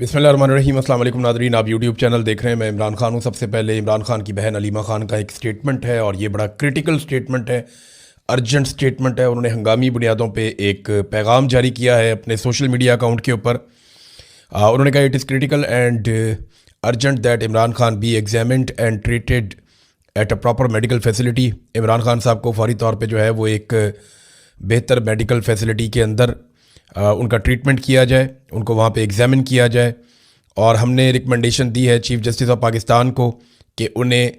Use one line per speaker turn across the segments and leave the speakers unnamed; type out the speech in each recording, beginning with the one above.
बिस्मिल्लाहिर्रहमानिर्रहीम। अस्सलाम वालेकुम नादरीन, आप यूट्यूब चैनल देख रहे हैं। मैं इमरान खान हूँ। सबसे पहले इमरान खान की बहन अलीमा खान का एक स्टेटमेंट है और ये बड़ा क्रिटिकल स्टेटमेंट है, अर्जेंट स्टेटमेंट है। उन्होंने हंगामी बुनियादों पे एक पैगाम जारी किया है अपने सोशल मीडिया अकाउंट के ऊपर। उन्होंने कहा it is critical and urgent that Imran Khan B examined and treated at a proper medical facility. Imran Khan साहब को फौरी तौर पे जो है वो एक बेहतर मेडिकल फैसिलिटी के अंदर उनका ट्रीटमेंट किया जाए, उनको वहाँ पे एग्ज़ामिन किया जाए। और हमने रिकमेंडेशन दी है चीफ़ जस्टिस ऑफ पाकिस्तान को कि उन्हें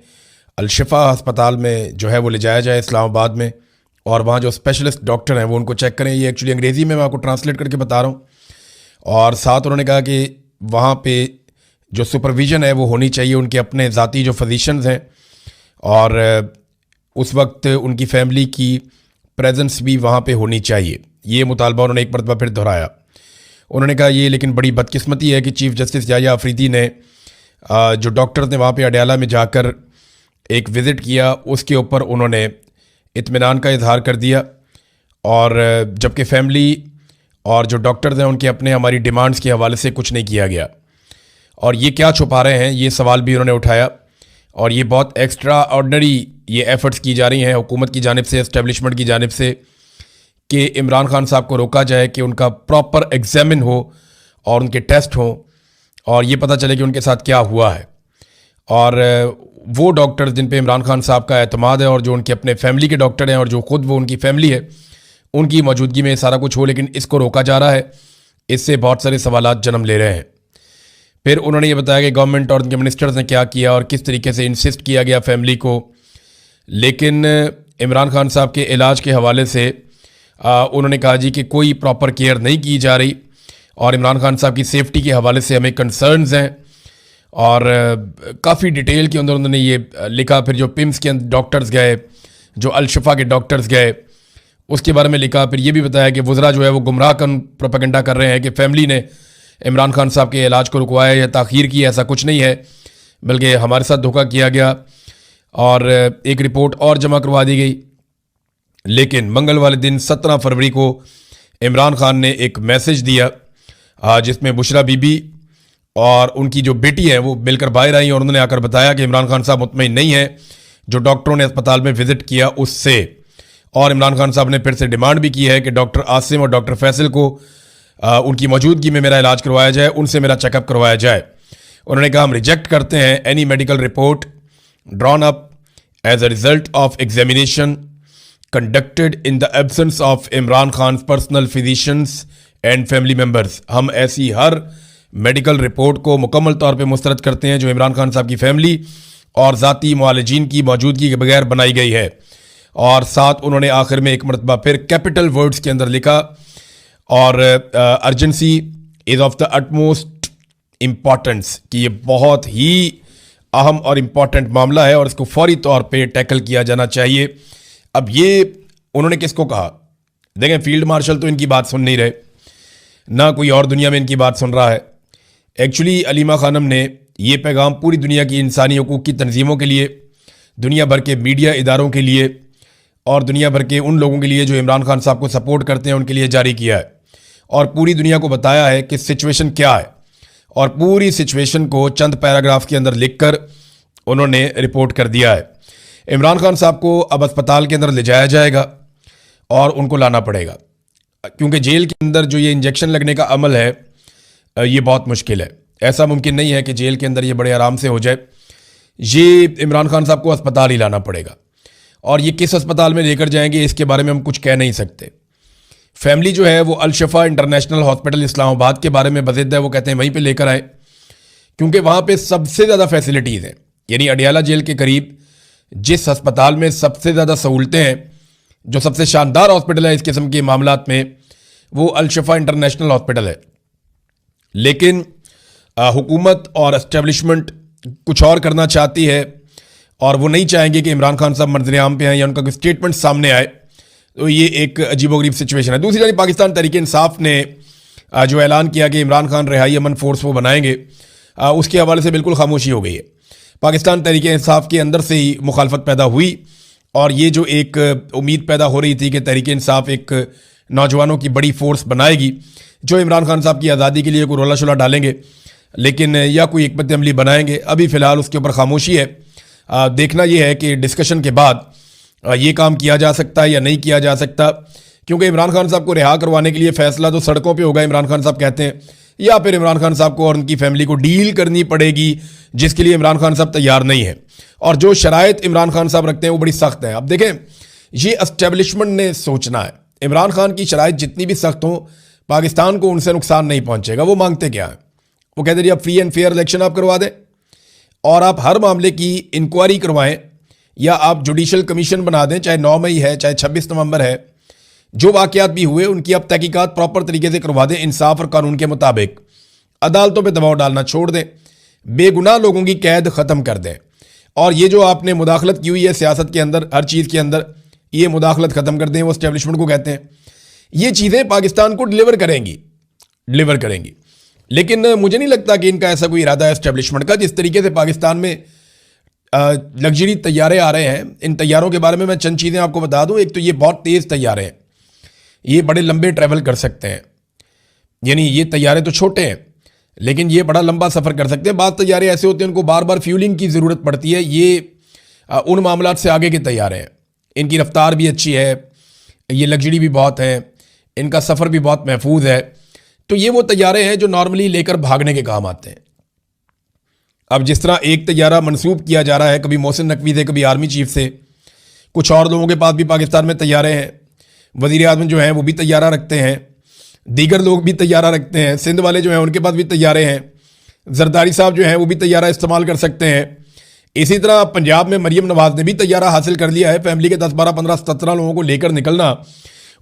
अलशिफा अस्पताल में जो है वो ले जाया जाए इस्लामाबाद में, और वहाँ जो स्पेशलिस्ट डॉक्टर हैं वो उनको चेक करें। ये एक्चुअली अंग्रेज़ी में मैं आपको ट्रांसलेट करके बता रहा हूँ। और साथ उन्होंने कहा कि वहाँ पे जो सुपरविज़न है वो होनी चाहिए उनके अपने ज़ाती जो फिजिशंस हैं, और उस वक्त उनकी फैमिली की प्रेजेंस भी वहाँ पे होनी चाहिए। ये मुतालबा उन्होंने एक मरतबा फिर दोहराया। उन्होंने कहा ये लेकिन बड़ी बदकिस्मती है कि चीफ़ जस्टिस याह्या अफरीदी ने जो डॉक्टर्स ने वहाँ पे अडयाला में जाकर एक विज़िट किया उसके ऊपर उन्होंने इत्मीनान का इजहार कर दिया, और जबकि फैमिली और जो डॉक्टर्स हैं उनके अपने हमारी डिमांड्स के हवाले से कुछ नहीं किया गया। और ये क्या छुपा रहे हैं, ये सवाल भी उन्होंने उठाया। और ये बहुत एक्स्ट्रा ऑर्डनरी ये एफ़र्ट्स की जा रही हैं हुकूमत की जानिब से, एस्टेब्लिशमेंट की जानिब से, कि इमरान खान साहब को रोका जाए कि उनका प्रॉपर एग्ज़ामिन हो और उनके टेस्ट हों और ये पता चले कि उनके साथ क्या हुआ है। और वो डॉक्टर्स जिन पे इमरान खान साहब का एतमाद है और जो उनके अपने फैमिली के डॉक्टर हैं और जो ख़ुद वो उनकी फैमिली है, उनकी मौजूदगी में सारा कुछ हो, लेकिन इसको रोका जा रहा है। इससे बहुत सारे सवालात जन्म ले रहे हैं। फिर उन्होंने ये बताया कि गवर्नमेंट और उनके मिनिस्टर्स ने क्या किया और किस तरीके से इंसिस्ट किया गया फैमिली को। लेकिन इमरान खान साहब के इलाज के हवाले से उन्होंने कहा जी कि कोई प्रॉपर केयर नहीं की जा रही, और इमरान खान साहब की सेफ्टी के हवाले से हमें कंसर्न्स हैं। और काफ़ी डिटेल के अंदर उन्होंने ये लिखा। फिर जो पिम्स के डॉक्टर्स गए, जो अलशिफा के डॉक्टर्स गए, उसके बारे में लिखा। फिर ये भी बताया कि वज़रा जो है वो गुमराह कन प्रोपेगेंडा कर रहे हैं कि फैमिली ने इमरान खान साहब के इलाज को रुकवाया या ताख़ीर की। ऐसा कुछ नहीं है, बल्कि हमारे साथ धोखा किया गया। और एक रिपोर्ट और जमा करवा दी गई। लेकिन मंगल वाले दिन 17 फरवरी को इमरान खान ने एक मैसेज दिया जिसमें बुशरा बीबी और उनकी जो बेटी है वो मिलकर बाहर आई और उन्होंने आकर बताया कि इमरान खान साहब मुतमईन नहीं है जो डॉक्टरों ने अस्पताल में विज़िट किया उससे। और इमरान खान साहब ने फिर से डिमांड भी की है कि डॉक्टर आसिम और डॉक्टर फैसल को उनकी मौजूदगी में मेरा इलाज करवाया जाए, उनसे मेरा चेकअप करवाया जाए। उन्होंने कहा हम रिजेक्ट करते हैं any medical report drawn up as a result of examination conducted in the absence of Imran Khan personal physicians and family members. हम ऐसी हर मेडिकल रिपोर्ट को मुकम्मल तौर पे मुस्तरद करते हैं जो इमरान खान साहब की फैमिली और ज़ाती मुआलिजीन की मौजूदगी के बगैर बनाई गई है। और साथ उन्होंने आखिर में एक मरतबा फिर कैपिटल वर्ड्स के अंदर लिखा, और urgency is of the utmost importance, कि ये बहुत ही अहम और इम्पॉर्टेंट मामला है और इसको फौरी तौर पर टैकल किया जाना चाहिए। अब ये उन्होंने किसको कहा? देखें, फील्ड मार्शल तो इनकी बात सुन नहीं रहे, ना कोई और दुनिया में इनकी बात सुन रहा है। एक्चुअली अलीमा खानम ने ये पैगाम पूरी दुनिया की इंसानी हकूक़ की तंजीमों के लिए, दुनिया भर के मीडिया इदारों के लिए और दुनिया भर के उन लोगों के लिए जो इमरान खान साहब को सपोर्ट करते हैं उनके लिए जारी किया है, और पूरी दुनिया को बताया है कि सिचुएशन क्या है। और पूरी सिचुएशन को चंद पैराग्राफ के अंदर लिख कर उन्होंने रिपोर्ट कर दिया है। इमरान खान साहब को अब अस्पताल के अंदर ले जाया जाएगा और उनको लाना पड़ेगा, क्योंकि जेल के अंदर जो ये इंजेक्शन लगने का अमल है ये बहुत मुश्किल है। ऐसा मुमकिन नहीं है कि जेल के अंदर ये बड़े आराम से हो जाए। ये इमरान खान साहब को अस्पताल ही लाना पड़ेगा, और ये किस अस्पताल में लेकर जाएंगे इसके बारे में हम कुछ कह नहीं सकते। फैमिली जो है वो अलशिफा इंटरनेशनल हॉस्पिटल इस्लामाबाद के बारे में बज़िद है, वो कहते हैं वहीं पर लेकर आए, क्योंकि वहाँ पर सबसे ज़्यादा फैसिलिटीज़ हैं। यानी अडयाला जेल के करीब जिस अस्पताल में सबसे ज़्यादा सहूलतें हैं, जो सबसे शानदार हॉस्पिटल है इस किस्म के मामलात में, वो अलशिफा इंटरनेशनल हॉस्पिटल है। लेकिन हुकूमत और एस्टेब्लिशमेंट कुछ और करना चाहती है, और वो नहीं चाहेंगे कि इमरान खान साहब मंजर आम पे आए या उनका कोई स्टेटमेंट सामने आए। तो ये एक अजीबोगरीब सिचुएशन है। दूसरी जानिब पाकिस्तान तहरीक इंसाफ ने जो ऐलान किया कि इमरान खान रिहाई अमन फोर्स वो बनाएंगे, उसके हवाले से बिल्कुल खामोशी हो गई है। पाकिस्तान तहरीक इंसाफ के अंदर से ही मुखालफत पैदा हुई, और ये जो एक उम्मीद पैदा हो रही थी कि तहरीक इंसाफ एक नौजवानों की बड़ी फोर्स बनाएगी जो इमरान खान साहब की आज़ादी के लिए कोई रोला शोला डालेंगे, लेकिन या कोई हिकमत अमली बनाएंगे। अभी फ़िलहाल उसके ऊपर खामोशी है। देखना यह है कि डिस्कशन के बाद ये काम किया जा सकता है या नहीं किया जा सकता, क्योंकि इमरान खान साहब को रिहा करवाने के लिए फ़ैसला तो सड़कों पे होगा, इमरान खान साहब कहते हैं, या फिर इमरान खान साहब को और उनकी फैमिली को डील करनी पड़ेगी, जिसके लिए इमरान खान साहब तैयार नहीं है। और जो शराइत इमरान खान साहब रखते हैं वो बड़ी सख्त है। अब देखें, ये एस्टेब्लिशमेंट ने सोचना है, इमरान खान की शराइत जितनी भी सख्त हो, पाकिस्तान को उनसे नुकसान नहीं पहुंचेगा। वो मांगते क्या है? वो कहते हैं आप फ्री एंड फेयर इलेक्शन आप करवा दें और आप हर मामले की इंक्वायरी करवाएं, या आप जुडिशल कमीशन बना दें, चाहे 9 मई है, चाहे 26 नवंबर है, जो वाक़यात भी हुए उनकी आप तहकीकात प्रॉपर तरीके से करवा दें, इंसाफ और कानून के मुताबिक। अदालतों पे दबाव डालना छोड़ दें, बेगुनाह लोगों की कैद ख़त्म कर दें। और ये जो आपने मुदाखलत की हुई है सियासत के अंदर, हर चीज़ के अंदर, ये मुदाखलत ख़त्म कर दें। वो एस्टेब्लिशमेंट को कहते हैं, ये चीज़ें पाकिस्तान को डिलीवर करेंगी। लेकिन मुझे नहीं लगता कि इनका ऐसा कोई इरादा है एस्टेब्लिशमेंट का। जिस तरीके से पाकिस्तान में लग्जरी तैयारे आ रहे हैं, इन तैयारों के बारे में मैं चंद चीज़ें आपको बता दूं। एक तो ये बहुत तेज़ तैयारे हैं, ये बड़े लंबे ट्रैवल कर सकते हैं, यानी ये तैयारे तो छोटे हैं लेकिन ये बड़ा लंबा सफ़र कर सकते हैं। बात तैयारे ऐसे होते हैं उनको बार बार फ्यूलिंग की ज़रूरत पड़ती है। ये उन मामलात से आगे के तैयारे हैं, इनकी रफ्तार भी अच्छी है, ये लग्जरी भी बहुत है, इनका सफ़र भी बहुत महफूज है। तो ये वो तैयारे हैं जो नॉर्मली लेकर भागने के काम आते हैं। अब जिस तरह एक तैयारा मनसूब किया जा रहा है, कभी मोहसिन नकवी से, कभी आर्मी चीफ से, कुछ और लोगों के पास भी पाकिस्तान में तैयारे हैं। वज़ीर आज़म जो हैं वो भी तैयारा रखते हैं, दीगर लोग भी तैयारा रखते हैं, सिंध वाले जो हैं उनके पास भी तैयारे हैं, जरदारी साहब जो हैं वो भी तैयारा इस्तेमाल कर सकते हैं। इसी तरह पंजाब में मरीम नवाज़ ने भी तैयारा हासिल कर लिया है। फैमिली के 10, 12, 15, 17 लोगों को लेकर निकलना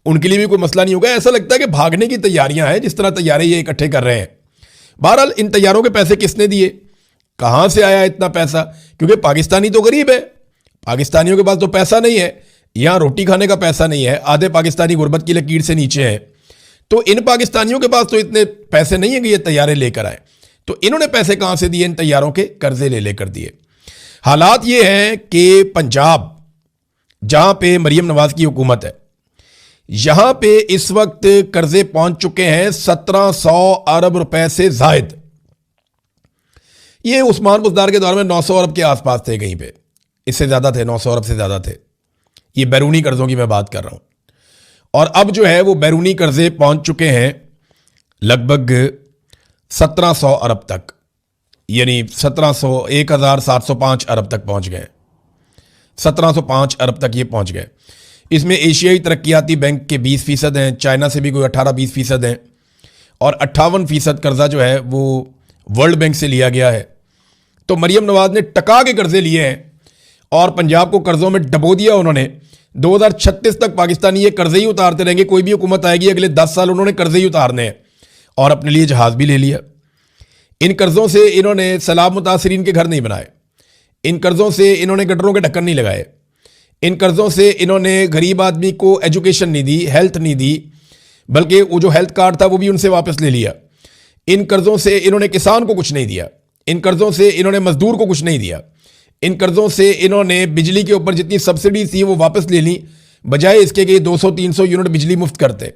उनके लिए भी कोई मसला नहीं होगा। ऐसा लगता है कि भागने की तैयारियां हैं, जिस तरह तैयारे ये इकट्ठे कर रहे हैं। बहरहाल इन तैयारों के पैसे किसने दिए, कहाँ से आया इतना पैसा? क्योंकि पाकिस्तानी तो गरीब है, पाकिस्तानियों के पास तो पैसा नहीं है, यहाँ रोटी खाने का पैसा नहीं है, आधे पाकिस्तानी गुर्बत की लकीर से नीचे हैं। तो इन पाकिस्तानियों के पास तो इतने पैसे नहीं है कि ये तैयारे लेकर आए। तो इन्होंने पैसे कहाँ से दिए? इन तैयारों के कर्जे ले लेकर दिए। हालात ये हैं कि पंजाब, जहाँ पे मरीम नवाज की हुकूमत है, यहाँ पे इस वक्त कर्जे पहुँच चुके हैं 1700 अरब रुपए से जायद। ये उस्मान बुज़दार के दौर में 900 अरब के आसपास थे, कहीं पे इससे ज़्यादा थे, 900 अरब से ज़्यादा थे। ये बैरूनी कर्ज़ों की मैं बात कर रहा हूँ। और अब जो है वो बैरूनी कर्ज़े पहुँच चुके हैं लगभग 1700 अरब तक, यानी 1705 अरब तक पहुँच गए। 1705 अरब तक ये पहुँच गए। इसमें एशियाई तरक्याती बैंक के 20% हैं, चाइना से भी कोई 18-20% हैं, और 58% कर्जा जो है वो वर्ल्ड बैंक से लिया गया है। तो मरीम नवाज ने टका के कर्जे लिए हैं और पंजाब को कर्जों में डबो दिया उन्होंने। 2036 तक पाकिस्तानी ये कर्जे ही उतारते रहेंगे। कोई भी हुकूमत आएगी अगले 10 साल उन्होंने कर्जे ही उतारने हैं, और अपने लिए जहाज़ भी ले लिया। इन कर्जों से इन्होंने सैलाब मुतासरीन के घर नहीं बनाए, इन कर्जों से इन्होंने गटरों के ढक्कन नहीं लगाए, इन कर्जों से इन्होंने गरीब आदमी को एजुकेशन नहीं दी, हेल्थ नहीं दी, बल्कि वो जो हेल्थ कार्ड था वो भी उनसे वापस ले लिया। इन कर्जों से इन्होंने किसान को कुछ नहीं दिया, इन कर्जों से इन्होंने मजदूर को कुछ नहीं दिया, इन कर्जों से इन्होंने बिजली के ऊपर जितनी सब्सिडी थी वो वापस ले ली, बजाय इसके कि 200-300 यूनिट बिजली मुफ्त करते।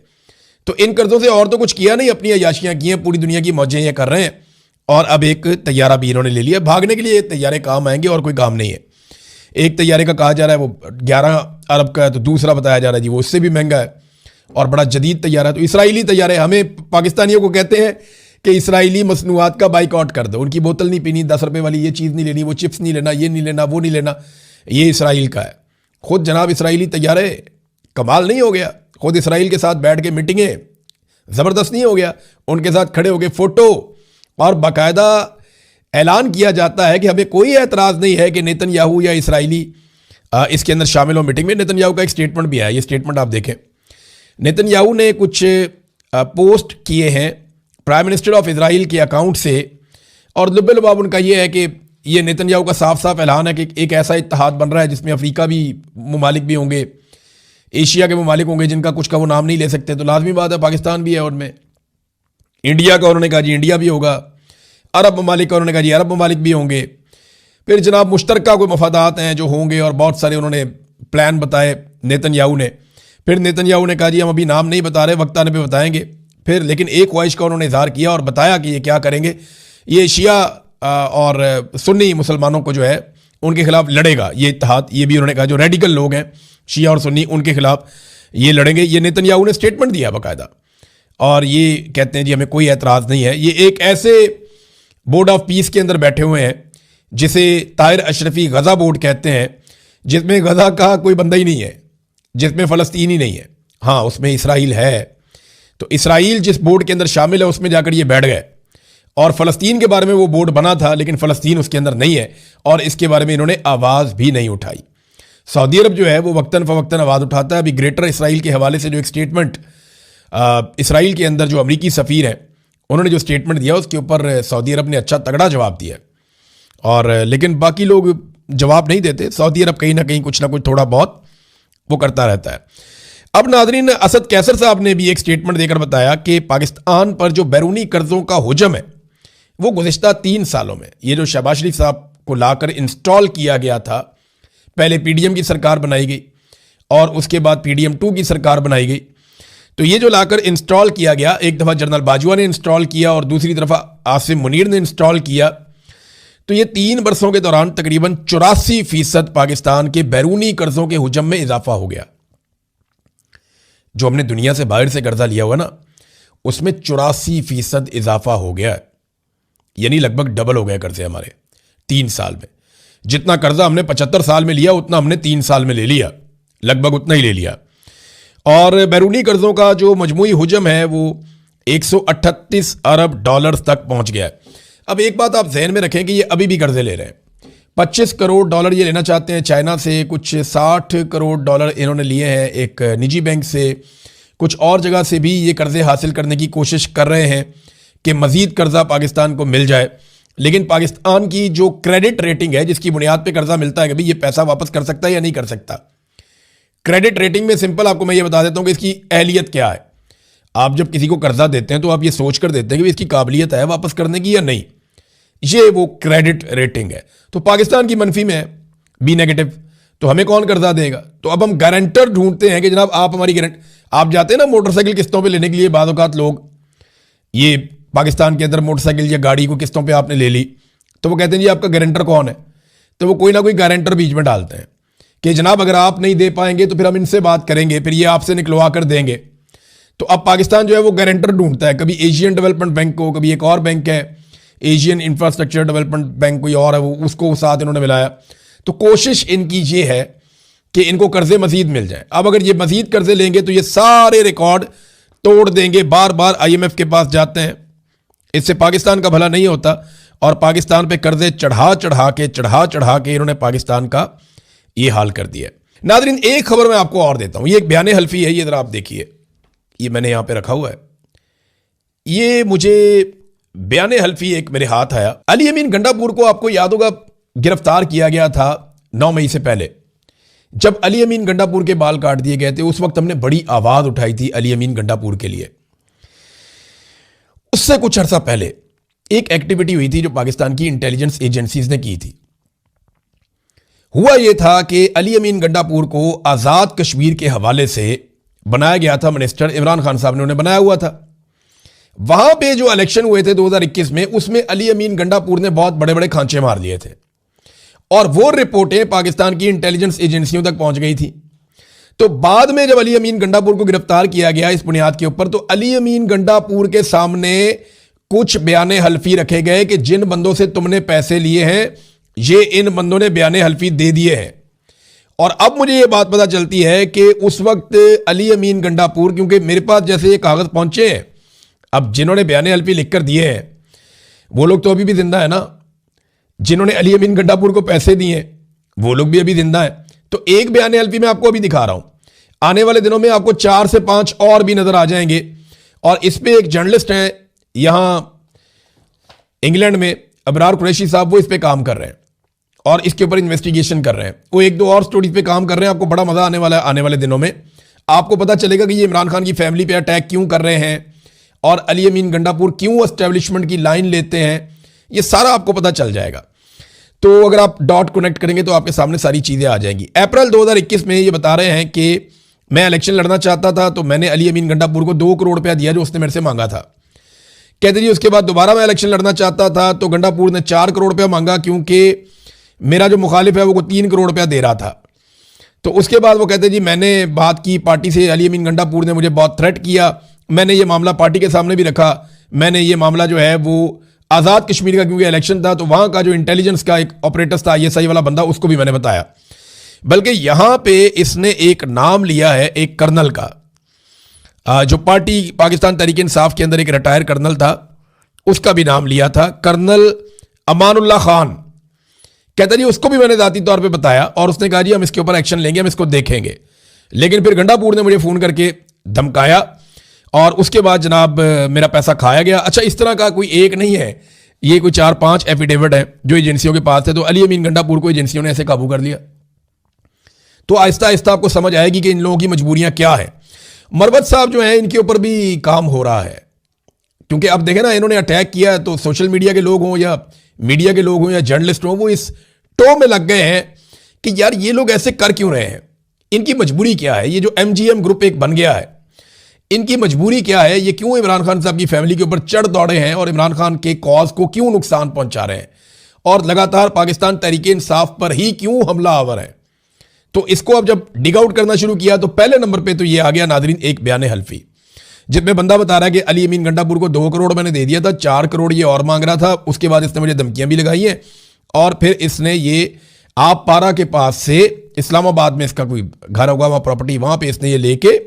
तो इन कर्जों से और तो कुछ किया नहीं, अपनी अयाशियाँ की हैं, पूरी दुनिया की मौजें ये कर रहे हैं। और अब एक तैयारा भी इन्होंने ले लिया। भागने के लिए ये तैयारे काम आएंगे और कोई काम नहीं है। एक तैयारे का कहा जा रहा है वो 11 अरब का है, तो दूसरा बताया जा रहा है जी वो उससे भी महंगा है और बड़ा जदीद तैयारा है। तो इसराइली तैयारे, हमें पाकिस्तानियों को कहते हैं कि इसराइली मसनूआत का बाइकआउट कर दो, उनकी बोतल नहीं पीनी, 10 रुपये वाली ये चीज़ नहीं लेनी, वो चिप्स नहीं लेना, ये नहीं लेना, वो नहीं लेना, ये इसराइल का है। खुद जनाब इसराइली तैयारे कमाल नहीं हो गया? खुद इसराइल के साथ बैठ के मीटिंगें ज़बरदस्त नहीं हो गया? उनके साथ खड़े हो गए फ़ोटो, और बाकायदा ऐलान किया जाता है कि हमें कोई एतराज़ नहीं है कि नेतन्याहू या इसराइली इसके अंदर शामिल हो मीटिंग में। नेतन्याहू का एक स्टेटमेंट भी आया, ये स्टेटमेंट आप देखें। नेतन्याहू ने कुछ पोस्ट किए हैं प्राइम मिनिस्टर ऑफ इजराइल के अकाउंट से, और लुब्बे-लुबाब उनका ये है कि ये नेतन्याहू का साफ साफ ऐलान है कि एक ऐसा इत्तेहाद बन रहा है जिसमें अफ्रीका भी ममालिक भी होंगे, एशिया के ममालिक होंगे जिनका कुछ का वो नाम नहीं ले सकते, तो लाजमी बात है पाकिस्तान भी है उनमें। इंडिया का उन्होंने कहा जी इंडिया भी होगा, अरब ममालिक का उन्होंने कहा जी अरब ममालिक भी होंगे। फिर जनाब मुश्तरका कोई मफादात हैं जो होंगे, और बहुत सारे उन्होंने प्लान बताए नेतन्याहू ने। फिर नेतन्याहू ने कहा जी हम अभी नाम नहीं बता रहे, वक्त आने पे बताएंगे। फिर लेकिन एक ख्वाहिश का उन्होंने इजहार किया और बताया कि ये क्या करेंगे, ये शिया और सुन्नी मुसलमानों को जो है उनके खिलाफ लड़ेगा, ये इत्तेहाद, ये भी उन्होंने कहा, जो रेडिकल लोग हैं शिया और सुन्नी उनके खिलाफ ये लड़ेंगे। ये नेतन्याहू ने स्टेटमेंट दिया बाकायदा, और ये कहते हैं जी हमें कोई एतराज़ नहीं है। ये एक ऐसे बोर्ड ऑफ पीस के अंदर बैठे हुए हैं जिसे ताहिर अशरफी गज़ा बोर्ड कहते हैं, जिसमें गज़ा का कोई बंदा ही नहीं है, जिसमें फ़लस्तीन ही नहीं है। हाँ, उसमें इसराइल है, तो इसराइल जिस बोर्ड के अंदर शामिल है उसमें जाकर ये बैठ गए, और फ़लस्तीन के बारे में वो बोर्ड बना था लेकिन फ़लस्तीन उसके अंदर नहीं है, और इसके बारे में इन्होंने आवाज़ भी नहीं उठाई। सऊदी अरब जो है वो वक्तन फ़वक्तन आवाज़ उठाता है। अभी ग्रेटर इसराइल के हवाले से जो एक स्टेटमेंट इसराइल के अंदर जो अमरीकी सफ़ीर हैं उन्होंने जो स्टेटमेंट दिया उसके ऊपर सऊदी अरब ने अच्छा तगड़ा जवाब दिया, और लेकिन बाकी लोग जवाब नहीं देते। सऊदी अरब कहीं ना कहीं कुछ ना कुछ थोड़ा बहुत वो करता रहता है। अब नाज़रीन, असद कैसर साहब ने भी एक स्टेटमेंट देकर बताया कि पाकिस्तान पर जो बैरूनी कर्ज़ों का हुजम है वो गुज़िश्ता 3 सालों में, ये जो शहबाज शरीफ साहब को लाकर इंस्टॉल किया गया था, पहले PDM की सरकार बनाई गई और उसके बाद PDM 2 की सरकार बनाई गई, तो ये जो लाकर इंस्टॉल किया गया, एक दफ़ा जनरल बाजवा ने इंस्टॉल किया और दूसरी तरफ आसिम मुनीर ने इंस्टॉल किया, तो ये 3 बरसों के दौरान तकरीबन 84% पाकिस्तान के बैरूनी कर्ज़ों के हुजम में इजाफा हो गया। जो हमने दुनिया से बाहर से कर्जा लिया हुआ ना, उसमें 84% इजाफा हो गया है, यानी लगभग डबल हो गया कर्जे हमारे 3 साल में। जितना कर्जा हमने 75 साल में लिया उतना हमने 3 साल में ले लिया, लगभग उतना ही ले लिया। और बैरूनी कर्जों का जो मजमूई हुजम है वो 138 अरब डॉलर्स तक पहुंच गया है। अब एक बात आप जहन में रखें कि ये अभी भी कर्जे ले रहे हैं। 25 करोड़ डॉलर ये लेना चाहते हैं चाइना से, कुछ 60 करोड़ डॉलर इन्होंने लिए हैं एक निजी बैंक से, कुछ और जगह से भी ये कर्जे हासिल करने की कोशिश कर रहे हैं कि मज़ीद कर्जा पाकिस्तान को मिल जाए। लेकिन पाकिस्तान की जो क्रेडिट रेटिंग है, जिसकी बुनियाद पे कर्जा मिलता है कि भाई ये पैसा वापस कर सकता है या नहीं कर सकता, क्रेडिट रेटिंग में सिंपल आपको मैं ये बता देता हूँ कि इसकी अहलियत क्या है। आप जब किसी को कर्जा देते हैं तो आप ये सोच कर देते हैं कि इसकी काबिलियत है वापस करने की या नहीं, ये वो क्रेडिट रेटिंग है। तो पाकिस्तान की मनफी में है, बी नेगेटिव, तो हमें कौन कर्जा देगा? तो अब हम गारंटर ढूंढते हैं कि जनाब आप हमारी गारंटी, आप जाते हैं ना मोटरसाइकिल किस्तों पे लेने के लिए, बाद औक़ात लोग ये पाकिस्तान के अंदर मोटरसाइकिल या गाड़ी को किस्तों पे आपने ले ली, तो वो कहते हैं जी आपका गारंटर कौन है, तो वो कोई ना कोई गारंटर बीच में डालते हैं कि जनाब अगर आप नहीं दे पाएंगे तो फिर हम इनसे बात करेंगे, फिर ये आपसे निकलवा कर देंगे। तो अब पाकिस्तान जो है वो गारंटर ढूंढता है, कभी एशियन डेवलपमेंट बैंक को, कभी एक और बैंक है एशियन इंफ्रास्ट्रक्चर डेवलपमेंट बैंक कोई और है, वो उसको साथ इन्होंने मिलाया। तो कोशिश इनकी ये है कि इनको कर्जे मजीद मिल जाए। अब अगर ये मजीद कर्जे लेंगे तो ये सारे रिकॉर्ड तोड़ देंगे, बार बार IMF के पास जाते हैं, इससे पाकिस्तान का भला नहीं होता। और पाकिस्तान पे कर्जे चढ़ा चढ़ा के इन्होंने पाकिस्तान का ये हाल कर दिया। नाज़रीन, एक खबर मैं आपको और देता हूं, ये एक बयान हल्फी है, ये जरा आप देखिए, ये मैंने यहां पे रखा हुआ है। ये मुझे बयान हल्फी एक मेरे हाथ आया। अली अमीन गंडापुर को आपको याद होगा गिरफ्तार किया गया था 9 मई से पहले, जब अली अमीन गंडापुर के बाल काट दिए गए थे। उस वक्त हमने बड़ी आवाज उठाई थी अली अमीन गंडापुर के लिए। उससे कुछ अरसा पहले एक एक्टिविटी हुई थी जो पाकिस्तान की इंटेलिजेंस एजेंसीज ने की थी। हुआ यह था कि अली अमीन गंडापुर को आजाद कश्मीर के हवाले से बनाया गया था, मिनिस्टर इमरान खान साहब ने उन्हें बनाया हुआ था। वहां पे जो इलेक्शन हुए थे 2021 में, उसमें अली अमीन गंडापुर ने बहुत बड़े बड़े खांचे मार लिए थे और वो रिपोर्टें पाकिस्तान की इंटेलिजेंस एजेंसियों तक पहुंच गई थी। तो बाद में जब अली अमीन गंडापुर को गिरफ्तार किया गया इस बुनियाद के ऊपर, तो अली अमीन गंडापुर के सामने कुछ बयाने हल्फी रखे गए कि जिन बंदों से तुमने पैसे लिए हैं ये इन बंदों ने बयाने हल्फी दे दिए हैं। और अब मुझे ये बात पता चलती है कि उस वक्त अली अमीन गंडापुर, क्योंकि मेरे पास जैसे ये कागज पहुंचे हैं, अब जिन्होंने बयाने हल्फी लिखकर दिए हैं वो लोग तो अभी भी जिंदा है ना, जिन्होंने अली अमीन गंडापुर को पैसे दिए वो लोग भी अभी जिंदा है। तो एक बयाने हल्फी मैं आपको अभी दिखा रहा हूं, आने वाले दिनों में आपको 4 से 5 और भी नजर आ जाएंगे। और इस पे एक जर्नलिस्ट हैं यहां इंग्लैंड में, अबरार कुरैशी साहब, वो इस पे काम कर रहे हैं और इसके ऊपर इन्वेस्टिगेशन कर रहे हैं। वो 1-2 और स्टोरीज पे काम कर रहे हैं। आपको बड़ा मजा आने वाला है आने वाले दिनों में, आपको पता चलेगा कि ये इमरान खान की फैमिली पे अटैक क्यों कर रहे हैं और अली अमीन गंडापुर क्यों एस्टेब्लिशमेंट की लाइन लेते हैं, ये सारा आपको पता चल जाएगा। तो अगर आप डॉट कनेक्ट करेंगे तो आपके सामने सारी चीजें आ जाएंगी। अप्रैल 2021 में ये बता रहे हैं कि मैं इलेक्शन लड़ना चाहता था तो मैंने अली अमीन गंडापुर को 2 करोड़ रुपया दिया जो उसने मेरे से मांगा था कहते जी उसके बाद दोबारा मैं इलेक्शन लड़ना चाहता था तो गंडापुर ने 4 करोड़ रुपया मांगा, क्योंकि मेरा जो मुखालिफ है वो 3 करोड़ रुपया दे रहा था। तो उसके बाद वो कहते जी मैंने बात की पार्टी से, अली अमीन गंडापुर ने मुझे बहुत थ्रेट किया, मैंने ये मामला पार्टी के सामने भी रखा, मैंने ये मामला जो है वो आज़ाद कश्मीर का, क्योंकि इलेक्शन था तो वहाँ का जो इंटेलिजेंस का एक ऑपरेटर्स था ISI वाला बंदा, उसको भी मैंने बताया। बल्कि यहाँ पे इसने एक नाम लिया है एक कर्नल का, जो पार्टी पाकिस्तान तहरीक इंसाफ के अंदर एक रिटायर कर्नल था, उसका भी नाम लिया था, कर्नल अमानुल्लाह खान। कहता जी उसको भी मैंने ज़ाती तौर पे बताया और उसने कहा जी हम इसके ऊपर एक्शन लेंगे, हम इसको देखेंगे। लेकिन फिर गंडापुर ने मुझे फ़ोन करके धमकाया और उसके बाद जनाब मेरा पैसा खाया गया। अच्छा, इस तरह का कोई एक नहीं है, ये कोई 4-5 एफिडेविट है जो एजेंसियों के पास थे। तो अली अमीन गंडापुर को एजेंसियों ने ऐसे काबू कर लिया। तो आहिस्ता आहिस्ता आपको समझ आएगी कि इन लोगों की मजबूरियां क्या है। मरवत साहब जो हैं इनके ऊपर भी काम हो रहा है, क्योंकि अब देखें ना, इन्होंने अटैक किया है तो सोशल मीडिया के लोग हों या मीडिया के लोग हों या जर्नलिस्ट हों, वो इस टो में लग गए हैं कि यार ये लोग ऐसे कर क्यों रहे हैं, इनकी मजबूरी क्या है। ये जो MGM ग्रुप एक बन गया है, इनकी मजबूरी क्या है, ये क्यों इमरान खान साहब की फैमिली के ऊपर चढ़ दौड़े हैं और इमरान खान के कॉज को क्यों नुकसान पहुंचा रहे हैं और लगातार पाकिस्तान तहरीक इंसाफ पर ही क्यों हमला आवर है। तो इसको अब जब डिग आउट करना शुरू किया तो पहले नंबर पे तो ये आ गया नादरीन एक बयान हल्फी, जिसमें बंदा बता रहा है कि अली अमीन गंडापुर को 2 करोड़ मैंने दे दिया था, 4 करोड़ ये और मांग रहा था। उसके बाद इसने मुझे धमकियां भी लगाई हैं और फिर इसने ये आप पारा के पास से इस्लामाबाद में इसका कोई घर होगा, वहाँ प्रॉपर्टी, वहाँ पे इसने ये लेके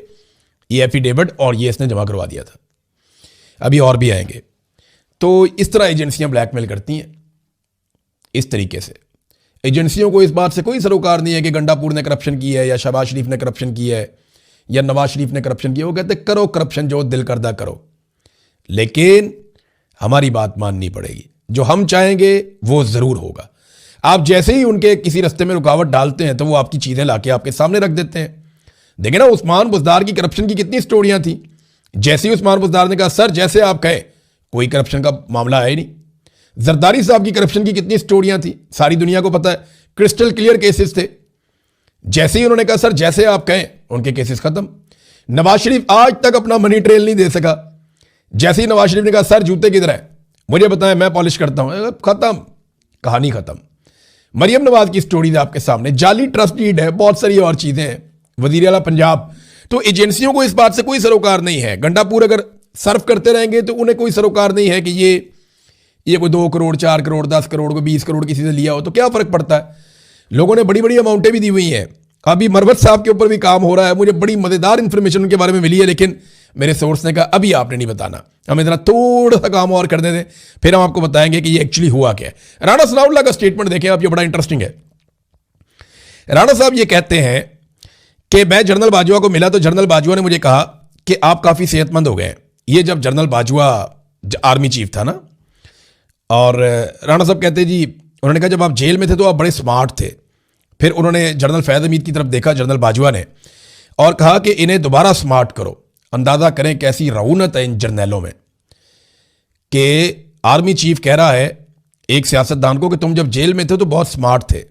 ये एफिडेविट और ये इसने जमा करवा दिया था। अभी और भी आएंगे। तो इस तरह एजेंसियां ब्लैकमेल करती हैं। इस तरीके से एजेंसियों को इस बात से कोई सरोकार नहीं है कि गंडापुर ने करप्शन की है या शहबाज शरीफ ने करप्शन की है या नवाज शरीफ ने करप्शन की है। वो कहते करो करप्शन, जो दिल करदा करो, लेकिन हमारी बात माननी पड़ेगी। जो हम चाहेंगे वो ज़रूर होगा। आप जैसे ही उनके किसी रास्ते में रुकावट डालते हैं तो वो आपकी चीज़ें लाके आपके सामने रख देते हैं। देखें ना, उस्मान बुज़दार की करप्शन की कितनी स्टोरियां थी। जैसे ही उस्मान बुज़दार ने कहा सर जैसे आप कहे, कोई करप्शन का मामला है ही नहीं। जरदारी साहब की करप्शन की कितनी स्टोरियां थी, सारी दुनिया को पता है, क्रिस्टल क्लियर केसेस थे। जैसे ही उन्होंने कहा सर जैसे आप कहें, उनके केसेस खत्म। नवाज शरीफ आज तक अपना मनी ट्रेल नहीं दे सका। जैसे ही नवाज शरीफ ने कहा सर जूते किधर है, मुझे बताएं मैं पॉलिश करता हूं, खत्म, कहानी खत्म। मरियम नवाज की स्टोरीज आपके सामने, जाली ट्रस्ट डीड है, बहुत सारी और चीजें हैं, वजीर आला पंजाब। तो एजेंसियों को इस बात से कोई सरोकार नहीं है। गंडापुर अगर सर्व करते रहेंगे तो उन्हें कोई सरोकार नहीं है कि ये कोई 2 करोड़ 4 करोड़ 10 करोड़ को 20 करोड़ किसी से लिया हो तो क्या फर्क पड़ता है। लोगों ने बड़ी बड़ी अमाउंटें भी दी हुई हैं। अभी मरवत साहब के ऊपर भी काम हो रहा है। मुझे बड़ी मजेदार इंफॉर्मेशन उनके बारे में मिली है, लेकिन मेरे सोर्स ने कहा अभी आपने नहीं बताना, हमें जरा थोड़ा सा काम और कर दें, फिर हम आपको बताएंगे कि ये एक्चुअली हुआ क्या है। राणा सनाउल्लाह का स्टेटमेंट देखें आप, ये बड़ा इंटरेस्टिंग है। राणा साहब ये कहते हैं कि मैं जनरल बाजवा को मिला तो जनरल बाजवा ने मुझे कहा कि आप काफ़ी सेहतमंद हो गए। ये जब जनरल बाजवा आर्मी चीफ था ना, और राणा साहब कहते जी, उन्होंने कहा जब आप जेल में थे तो आप बड़े स्मार्ट थे। फिर उन्होंने जनरल फैज़ हमीद की तरफ देखा, जनरल बाजवा ने, और कहा कि इन्हें दोबारा स्मार्ट करो। अंदाज़ा करें कैसी रऊनत है इन जर्नैलों में कि आर्मी चीफ कह रहा है एक सियासतदान को कि तुम जब जेल में थे तो बहुत स्मार्ट थे,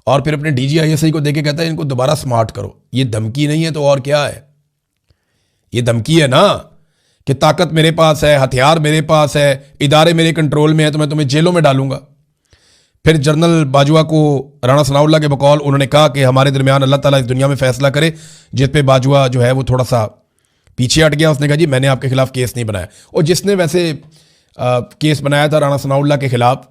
और फिर अपने DGISI को देके कहता है इनको दोबारा स्मार्ट करो। ये धमकी नहीं है तो और क्या है? ये धमकी है ना कि ताकत मेरे पास है, हथियार मेरे पास है, इदारे मेरे कंट्रोल में है, तो मैं तुम्हें जेलों में डालूंगा। फिर जनरल बाजवा को राणा सनाउल्लाह के बकौल उन्होंने कहा कि हमारे दरमियान अल्लाह ताला इस दुनिया में फैसला करे, जिस पे बाजवा जो है वो थोड़ा सा पीछे हट गया। उसने कहा जी मैंने आपके खिलाफ केस नहीं बनाया। और जिसने वैसे केस बनाया था राणा सनाउल्लाह के खिलाफ,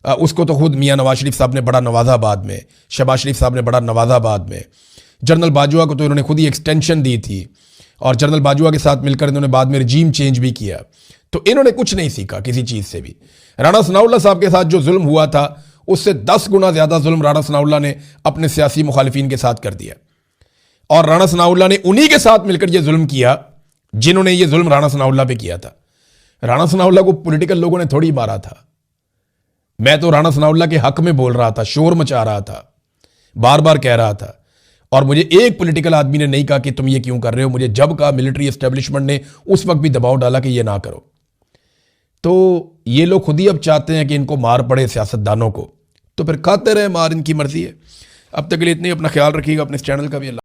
उसको तो खुद मियाँ नवाज शरीफ साहब ने बड़ा नवाजा बाद में, शहबाज शरीफ साहब ने बड़ा नवाजा बाद में। जनरल बाजवा को तो इन्होंने खुद ही एक्सटेंशन दी थी, और जनरल बाजवा के साथ मिलकर इन्होंने बाद में रजीम चेंज भी किया। तो इन्होंने कुछ नहीं सीखा किसी चीज़ से भी। राणा सनाउल्लाह साहब के साथ जो जुल्म हुआ था उससे 10 गुना ज़्यादा जुल्म राणा सनाउल्लाह ने अपने सियासी मुखालिफिन के साथ कर दिया। और राणा सनाउल्लाह ने उन्हीं के साथ मिलकर यह जुल्म किया जिन्होंने ये जुल्म राणा सनाउल्लाह पे किया था। राणा सनाउल्लाह को पॉलिटिकल लोगों ने थोड़ी मारा था। मैं तो राणा सनाउल्लाह के हक में बोल रहा था, शोर मचा रहा था, बार बार कह रहा था, और मुझे एक पॉलिटिकल आदमी ने नहीं कहा कि तुम ये क्यों कर रहे हो। मुझे जब कहा मिलिट्री एस्टेब्लिशमेंट ने उस वक्त भी दबाव डाला कि ये ना करो। तो ये लोग खुद ही अब चाहते हैं कि इनको मार पड़े सियासतदानों को, तो फिर खाते रहे मार, इनकी मर्जी है। अब तक के लिए इतनी, अपना ख्याल रखिएगा, अपने इस चैनल का भी।